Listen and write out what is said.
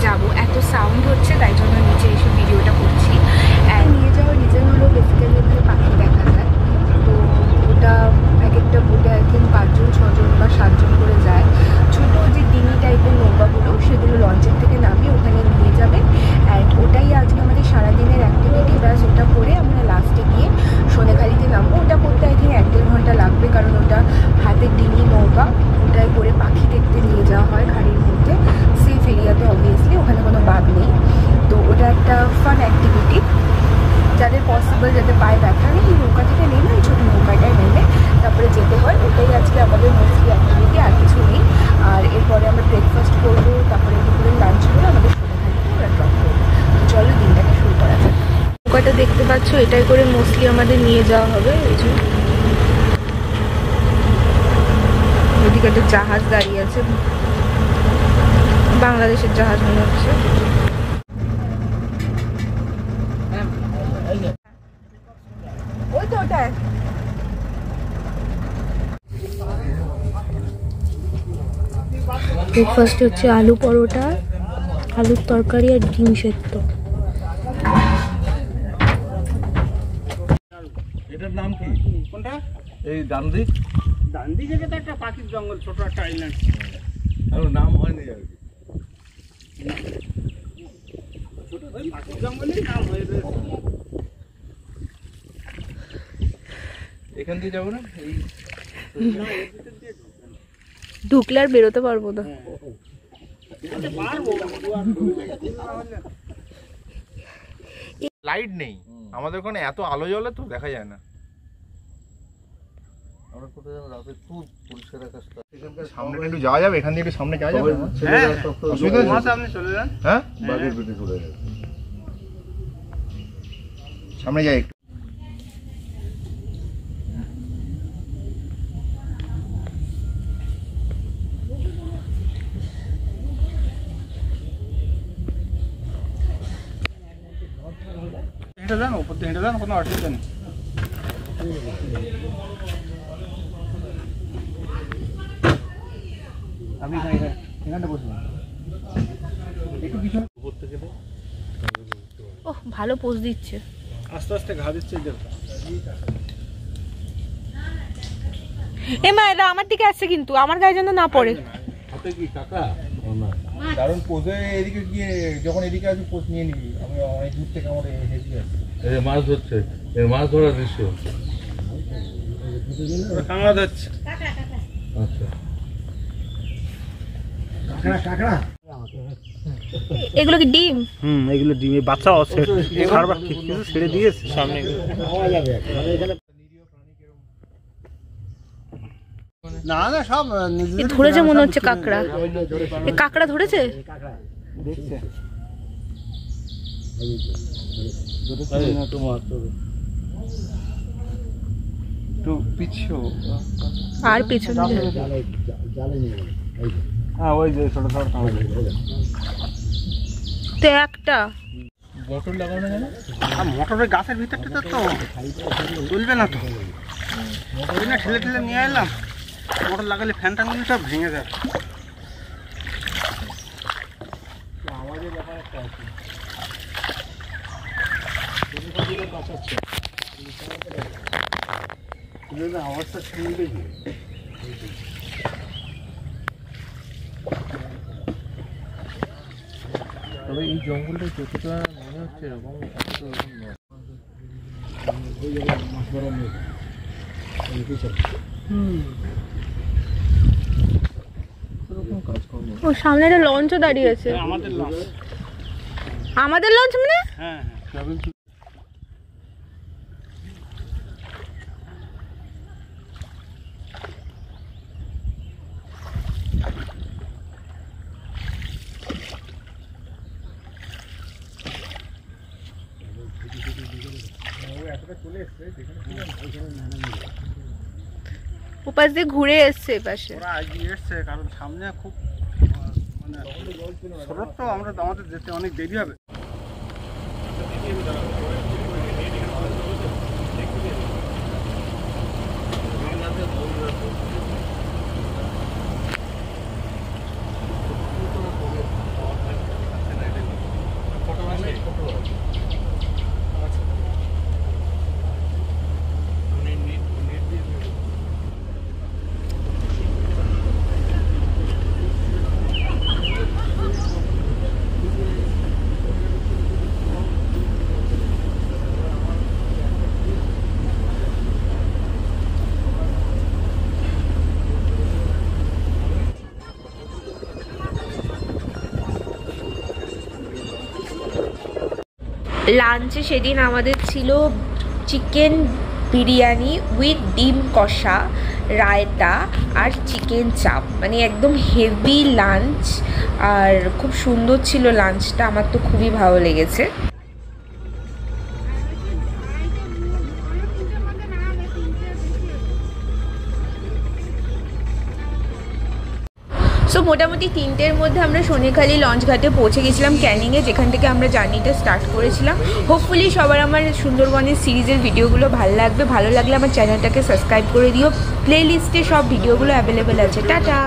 যাব, এত সাউন্ড হচ্ছে তাই জন্য নিচে এসে ভিডিওটা করছি। নিয়ে যাওয়ার রিজন হলো বেসিক্যালি ওখানে পাখি দেখা যায়, তো ওটা এক একটা বোটে আই থিঙ্ক 5 জন 6 জন বা 7 জন করে যায়। ছোটো যে ডিঙি টাইপের নৌকাগুলো সেগুলো লঞ্চের থেকে নামিয়ে ওখানে নিয়ে যাবে। অ্যান্ড ওটাই আজকে আমাদের সারাদিনের অ্যাক্টিভিটি। ব্যাস ওটা করে আমরা লাস্টে গিয়ে সোনাখালিতে নামবো। ওটা করতে আই থিঙ্ক 1-1.5 ঘন্টা লাগবে, কারণ ওটা হাতের ডিঙি নৌকা, ওটায় করে পাখি দেখতে নিয়ে যাওয়া হয় ঘাড়ির মধ্যে। সেফ এরিয়াতে অবভিয়াসলি, ওখানে কোনো বাঘ নেই। তো ওটা একটা ফান অ্যাক্টিভিটি, যাদের পসিবল, যাদের পায়ে ব্যথা নেই, এই নৌকা থেকে নেমে এই ছোটো নৌকাটায় নেমে তারপরে যেতে হয়। ওটাই আজকে আমাদের মোস্টলি অ্যাক্টিভিটি, আর কিছু নেই। আর এরপরে আমরা ব্রেকফাস্ট করবো, তারপরে দুপুরে লাঞ্চ করে আমাদের সোনাখালিতে ওরা ড্রপ করবো। তো চলো দিনটাকে শুরু করা যায়। নৌকাটা দেখতে পাচ্ছ, এটাই করে মোস্টলি আমাদের নিয়ে যাওয়া হবে। এই যে ওদিকে একটা জাহাজ দাঁড়িয়ে আছে, বাংলাদেশের জাহাজ মনে হচ্ছে। ওই তো ওটায় ব্রেকফাস্টে হচ্ছে আলু পরোটা, আলুর তরকারি আর ডিম সেদ্ধ। এটার নাম কি? কোনটা? এই ডান্দি। ডান্দি থেকে তো একটা পাখির জঙ্গল, ছোট একটা আইল্যান্ড। আর নাম হয়নি আর কি, ছোট পাখির জঙ্গলই নাম হয়েছে। এখান দিয়ে যাবো না? এই ঢুকলে আর বেরোতে পারবো না। লাইট নেই আমাদের ওখানে, এত আলো জ্বলে তো দেখা যায় না। সামনে একটু যাওয়া যাবে, এখান দিয়ে একটু সামনে যাওয়া যাবে। হ্যাঁ সামনে যাই একটু। হেঁটে যান, ওপর দিয়ে হেঁটে যান, কোনো অসুবিধা নেই। আপনি এখানটা বসবেন একটু কিছু উপর থেকে। ওহ, ভালো পোজ দিচ্ছে, আস্তে আস্তে ঘা দিচ্ছে। এ মা, এরা আমার দিকে আসছে কিন্তু আমার গায়ে যেন না পড়ে। হাতে কি কাকা? কারণ পোজে এদিকে গিয়ে যখন এদিকে আসবি পোজ নিয়ে নিবি। আমি অনেক দূর থেকে আমার হেঁটে আসছি। মাছ ধরছে, মাছ ধরার দৃশ্য কাঁকড়া ধরছে। আচ্ছা, এগুলো কি ডিম? এগুলো ডিমে বাচ্চা আছে, ছেড়ে দিয়েছে সামনে। না না, সব ধরেছে মনে হচ্ছে কাঁকড়া। এই কাঁকড়া ধরেছে। দেখছে একটু পিছু আর পিছনে ওই যে ছোট ছোট তো একটা মোটর লাগানো কেন? মোটরের গাছের ভিতরটা তো তুলবে না, তো ওই না ঠেলে ঠেলে নিয়ে এলাম। মোটর লাগালে ফ্যানটা নিলে সব ভেঙে যাবে। আমাদের ব্যাপার একটা আছে, অবস্থা শুনবে কি? তবে এই জঙ্গলটা যতটা মনে হচ্ছে এরকম ও সামনে একটা লঞ্চও দাঁড়িয়ে আছে। আমাদের লঞ্চ। আমাদের লঞ্চ মানে? হ্যাঁ হ্যাঁ। ওপাশ দিয়ে ঘুরে এসছে এপাশে। ওরা এগিয়ে এসছে কারণ সামনে খুব মানে স্রোত, তো আমাদের যেতে অনেক দেরি হবে। লাঞ্চে সেদিন আমাদের ছিল চিকেন বিরিয়ানি উইথ ডিম কষা, রায়তা আর চিকেন চাপ, মানে একদম হেভি লাঞ্চ। আর খুব সুন্দর ছিল লাঞ্চটা, আমার তো খুবই ভালো লেগেছে। সো মোটামুটি 3টের মধ্যে আমরা সোনেখালি লঞ্চ ঘাটে পৌঁছে গেছিলাম ক্যানিংয়ে, যেখান থেকে আমরা জার্নিটা স্টার্ট করেছিলাম। হোপফুলি সবার আমার সুন্দরবনের সিরিজের ভিডিওগুলো ভালো লাগবে। ভালো লাগলে আমার চ্যানেলটাকে সাবস্ক্রাইব করে দিও। প্লে লিস্টে সব ভিডিওগুলো অ্যাভেলেবেল আছে। টাটা।